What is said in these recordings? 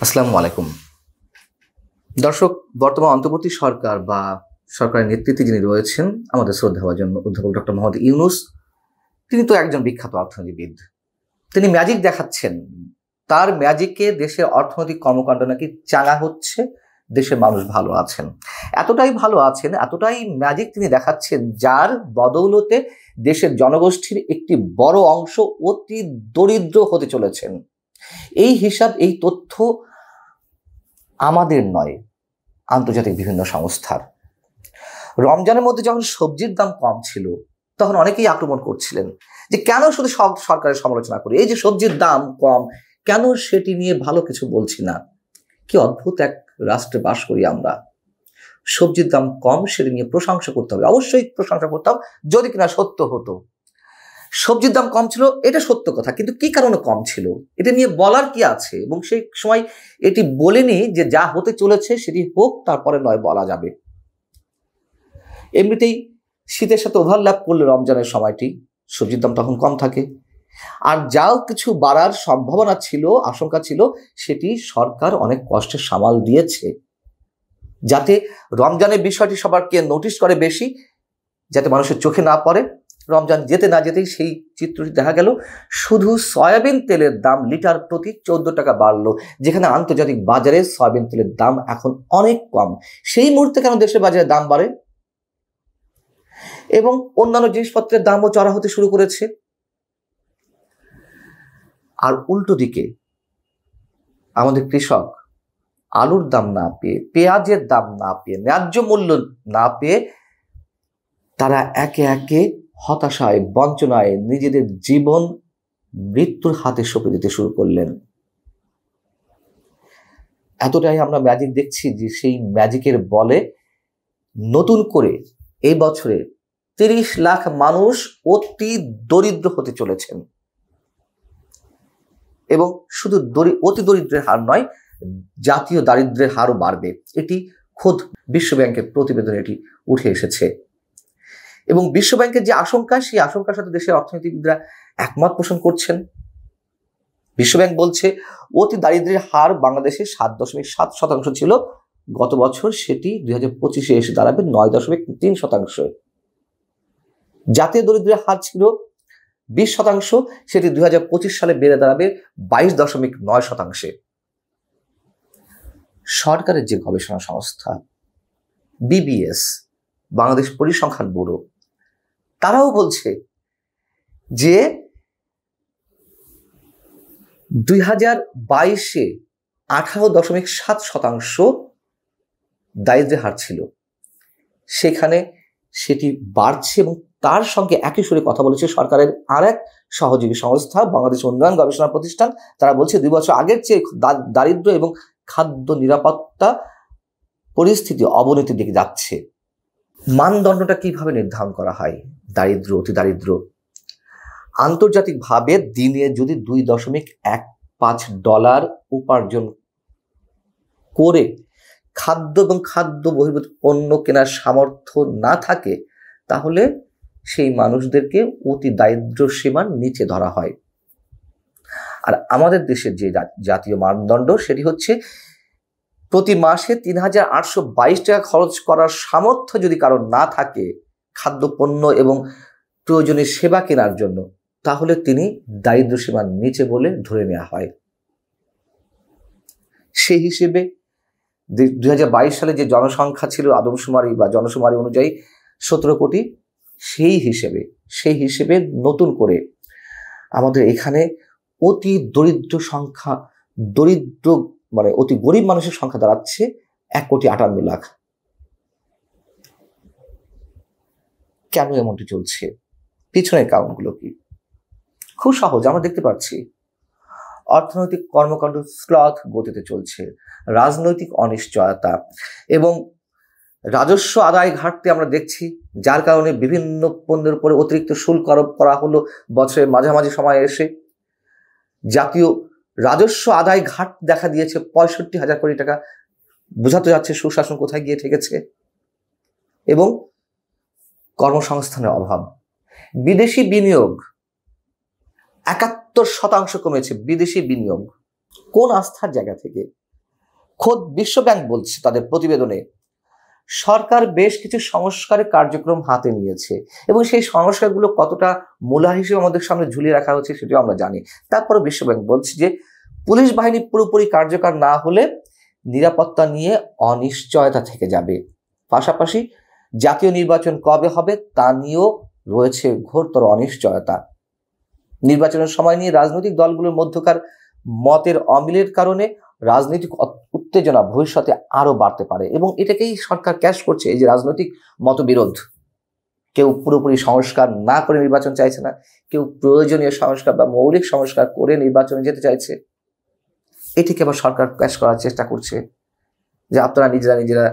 আসসালামু আলাইকুম দর্শক। বর্তমান অন্তর্বর্তী সরকার বা সরকারের নেতৃত্বে যিনি রয়েছেন আমাদের শ্রদ্ধাভাজন অধ্যাপক ডক্টর মোহাম্মদ ইউনূস, তিনি তো একজন বিখ্যাত অর্থনীতিবিদ। তিনি ম্যাজিক দেখাচ্ছেন, তার ম্যাজিকে দেশের অর্থনৈতিক কর্মকাণ্ড নাকি চাঙা হচ্ছে, দেশের মানুষ ভালো আছেন। এতটাই ভালো আছেন, এতটাই ম্যাজিক তিনি দেখাচ্ছেন, যার বদৌলতে দেশের জনগোষ্ঠীর একটি বড় অংশ অতি দরিদ্র হতে চলেছেন। এই হিসাব, এই তথ্য আমাদের নয়, আন্তর্জাতিক বিভিন্ন সংস্থার। রমজানের মধ্যে যখন সবজির দাম কম ছিল, তখন অনেকেই আক্রমণ করছিলেন যে কেন শুধু সরকারের সমালোচনা করি, এই যে সবজির দাম কম, কেন সেটি নিয়ে ভালো কিছু বলছি না। কি অদ্ভুত এক রাষ্ট্রে বাস করি আমরা। সবজির দাম কম, সেটি নিয়ে প্রশংসা করতে হবে, অবশ্যই প্রশংসা করতাম যদি কিনা সত্য হতো। সবজির দাম কম ছিল, এটা সত্য কথা, কিন্তু কি কারণে কম ছিল এটা নিয়ে বলার কি আছে? এবং সেই সময় এটি বলেনি যে যা হতে চলেছে সেটি হোক, তারপরে নয় বলা যাবে। এমনিতেই শীতের সাথে ওভারল্যাপ করলে রমজানের সময়টি সবজির দাম তখন কম থাকে, আর যাও কিছু বাড়ার সম্ভাবনা ছিল, আশঙ্কা ছিল, সেটি সরকার অনেক কষ্টে সামাল দিয়েছে, যাতে রমজানের বিষয়টি সবারকে নোটিশ করে বেশি, যাতে মানুষের চোখে না পড়ে। রমজান যেতে না যেতেই সেই চিত্রটি দেখা গেল। শুধু সয়াবিন তেলের দাম লিটার প্রতি 14 টাকা বাড়লো, যেখানে আন্তর্জাতিক বাজারে সয়াবিন তেলের দাম এখন অনেক কম। সেই মুহূর্তে কেন দেশের বাজারে দাম বাড়ে? এবং অন্যান্য জিনিসপত্রের দামও চড়া হতে শুরু করেছে। আর উল্টো দিকে আমাদের কৃষক আলুর দাম না পেয়ে, পেঁয়াজের দাম না পেয়ে, ন্যায্য মূল্য না পেয়ে তারা একে একে হতাশায়, বঞ্চনায় নিজেদের জীবন মৃত্যুর হাতে সঁপে দিতে শুরু করলেন। এতটাই আমরা ম্যাজিক দেখছি যে সেই ম্যাজিকের বলে নতুন করে এই বছরে 30 লাখ মানুষ অতি দরিদ্র হতে চলেছেন। এবং শুধু অতি দরিদ্রের হার নয়, জাতীয় দারিদ্র্যের হারও বাড়বে। এটি খোদ বিশ্বব্যাংকের প্রতিবেদনে এটি উঠে এসেছে। এবং বিশ্বব্যাংকের যে আশঙ্কা, সেই আশঙ্কার সাথে দেশের অর্থনীতিবিদরা একমত পোষণ করছেন। বিশ্বব্যাংক বলছে অতি দারিদ্র্যের হার বাংলাদেশে 7.7% ছিল গত বছর, সেটি 2025-এ এসে দাঁড়াবে 9.3%। জাতীয় দরিদ্রের হার ছিল 20%, সেটি 2025 সালে বেড়ে দাঁড়াবে 22.9%। সরকারের যে গবেষণা সংস্থা বিবিএস, বাংলাদেশ পরিসংখ্যান ব্যুরো, তারাও বলছে যে 2022-এ 18.7% দারিদ্র্যের হার ছিল, সেখানে সেটি বাড়ছে। এবং তার সঙ্গে একই সুরে কথা বলেছে সরকারের আর এক সহযোগী সংস্থা বাংলাদেশ উন্নয়ন গবেষণা প্রতিষ্ঠান। তারা বলছে 2 বছর আগের চেয়ে দারিদ্র্য এবং খাদ্য নিরাপত্তা পরিস্থিতি অবনতির দিকে যাচ্ছে। মানদণ্ডটা কিভাবে নির্ধারণ করা হয়? দারিদ্র, অতি দারিদ্র আন্তর্জাতিকভাবে দিনে যদি $2.15 উপার্জন করে খাদ্য এবং খাদ্য বহির্ভূত পণ্য কেনার সামর্থ্য না থাকে, তাহলে সেই মানুষদেরকে অতি দারিদ্র সীমার নিচে ধরা হয়। আর আমাদের দেশের যে জাতীয় মানদণ্ড, সেটি হচ্ছে প্রতি মাসে 3,822 টাকা খরচ করার সামর্থ্য যদি কারোর না থাকে খাদ্যপণ্য এবং প্রয়োজনীয় সেবা কেনার জন্য, তাহলে তিনি দারিদ্র সীমার নিচে বলে ধরে নেওয়া হয়। সেই হিসেবে 2022 সালে যে জনসংখ্যা ছিল আদমশুমারি বা জনশুমারি অনুযায়ী 17 কোটি, সেই হিসেবে নতুন করে আমাদের এখানে অতি দরিদ্র সংখ্যা, দরিদ্র মানে অতি গরিব মানুষের সংখ্যা দাঁড়াচ্ছে 1,58,00,000। কেন এমনটি চলছে? পিছনের কারণগুলো কি? খুব সহজ, আমরা দেখতে পাচ্ছি অর্থনৈতিক কর্মকাণ্ড স্লথ গতিতে চলছে, রাজনৈতিক অনিশ্চয়তা এবং রাজস্ব আদায় ঘাটতি আমরা দেখছি, যার কারণে বিভিন্ন পণ্যের উপরে অতিরিক্ত শুল্ক আরোপ করা হলো বছরের মাঝামাঝি সময়ে এসে। জাতীয় রাজস্ব আদায় ঘাট দেখা দিয়েছে 65,000 কোটি টাকা। বোঝাতে যাচ্ছে সুশাসন কোথায় গিয়ে ঠেকেছে। এবং কর্মসংস্থানের অভাব। বিদেশি বিনিয়োগ 71% কমেছে। বিদেশি বিনিয়োগ কোন আস্থার জায়গা থেকে? খোদ বিশ্বব্যাংক বলছে তাদের প্রতিবেদনে সরকার বেশ কিছু সংস্কারের কার্যক্রম হাতে নিয়েছে এবং সেই সংস্কারগুলো কতটা মূলা হিসেবে আমাদের সামনে ঝুলিয়ে রাখা হচ্ছে সেটাও আমরা জানি। তারপরে বিশ্বব্যাংক বলছে যে পুলিশ বাহিনী পুরোপুরি কার্যকর না হলে নিরাপত্তা নিয়ে অনিশ্চয়তা থেকে যাবে। পাশাপাশি জাতীয় নির্বাচন কবে হবে তা নিয়েও রয়েছে ঘোরতর অনিশ্চয়তা। নির্বাচনের সময় নিয়ে রাজনৈতিক দলগুলোর মধ্যকার মতের অমিলের কারণে রাজনৈতিক উত্তেজনা ভবিষ্যতে আরো বাড়তে পারে এবং এটাকেই সরকার ক্যাশ করছে, এই যে রাজনৈতিক মতবিরোধ। কেউ পুরোপুরি সংস্কার না করে নির্বাচন চাইছে না, কেউ প্রয়োজনীয় সংস্কার বা মৌলিক সংস্কার করে নির্বাচনে যেতে চাইছে। এটিকে আবার সরকার ক্যাশ করার চেষ্টা করছে যে আপনারা নিজেরা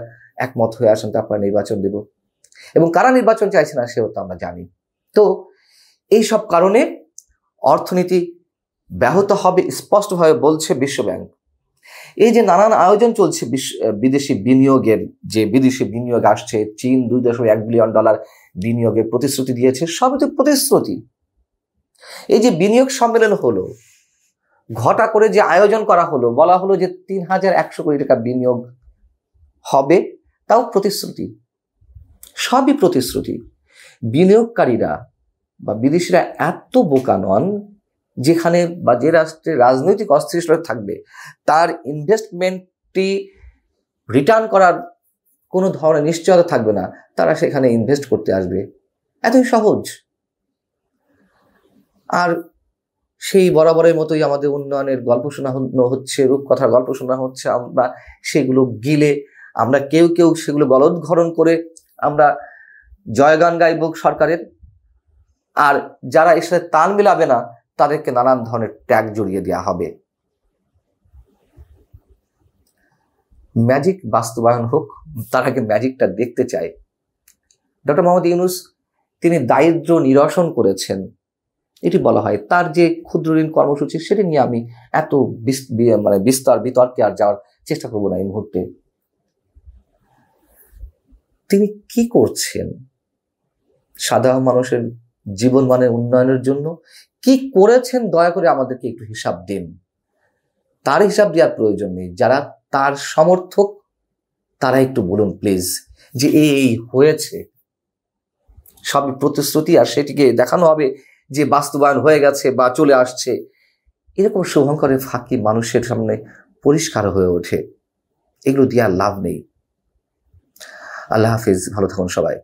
একমত হয়ে আসেন, তারপরে নির্বাচন দেব। এবং কারা নির্বাচন চাইছে না সেও তো আমরা জানি। তো এইসব কারণে অর্থনীতি ব্যাহত হবে স্পষ্টভাবে বলছে বিশ্বব্যাংক। এই যে নানান আয়োজন চলছে বিদেশি বিনিয়োগের, যে বিদেশি বিনিয়োগ আসছে, চীন $2.1 বিলিয়ন বিনিয়োগের প্রতিশ্রুতি দিয়েছে, সবই তো প্রতিশ্রুতি। এই যে বিনিয়োগ সম্মেলন হলো, ঘটা করে যে আয়োজন করা হলো, বলা হলো যে 3,100 কোটি টাকা বিনিয়োগ হবে, তাও প্রতিশ্রুতি, সবই প্রতিশ্রুতি। বিনিয়োগকারীরা বা বিদেশিরা এত বোকা নন যেখানে বা যে রাষ্ট্রে রাজনৈতিক অস্থিরতা থাকবে তার ইনভেস্টমেন্টটি রিটার্ন করার কোনো ধরনের নিশ্চয়তা থাকবে না, তারা সেখানে ইনভেস্ট করতে আসবে। এতই সহজ। আর সেই বরাবরের মতোই আমাদের উন্নয়নের গল্প শোনানো হচ্ছে, রূপকথার গল্প শোনা হচ্ছে, আমরা সেগুলো গিলে, আমরা কেউ সেগুলো গলদঘরণ করে আমরা জয়গান গাইব সরকারের। আর যারা এর সাথে তাল মিলাবে না তাদেরকে নানান ধরনের ট্যাগ জড়িয়ে দেওয়া হবে। ম্যাজিক বাস্তবায়ন হোক, তার আগে ম্যাজিকটা দেখতে চাই। ডক্টর মোহাম্মদ ইউনূস তিনি দারিদ্র্য নিরসন করেছেন, এটি বলা হয়। তার যে ক্ষুদ্র ঋণ কর্মসূচি, সেটি নিয়ে আমি এত বিতর্কে আর যাওয়ার চেষ্টা করবো না এই মুহূর্তে। তিনি কি করছেন সাধারণ মানুষের জীবন মানের উন্নয়নের জন্য, কি করেছেন, দয়া করে আমাদেরকে একটু হিসাব দিন। তার হিসাব দেওয়ার প্রয়োজন নেই, যারা তার সমর্থক তারা একটু বলুন প্লিজ যে এই হয়েছে। সবই প্রতিশ্রুতি, আর সেটিকে দেখানো হবে যে বাস্তবায়ন হয়ে গেছে বা চলে আসছে। এরকম শুভঙ্করের ফাঁকি মানুষের সামনে পরিষ্কার হয়ে ওঠে। এগুলো দিয়ে আর লাভ নেই। আল্লাহ হাফিজ, ভালো থাকুন সবাই।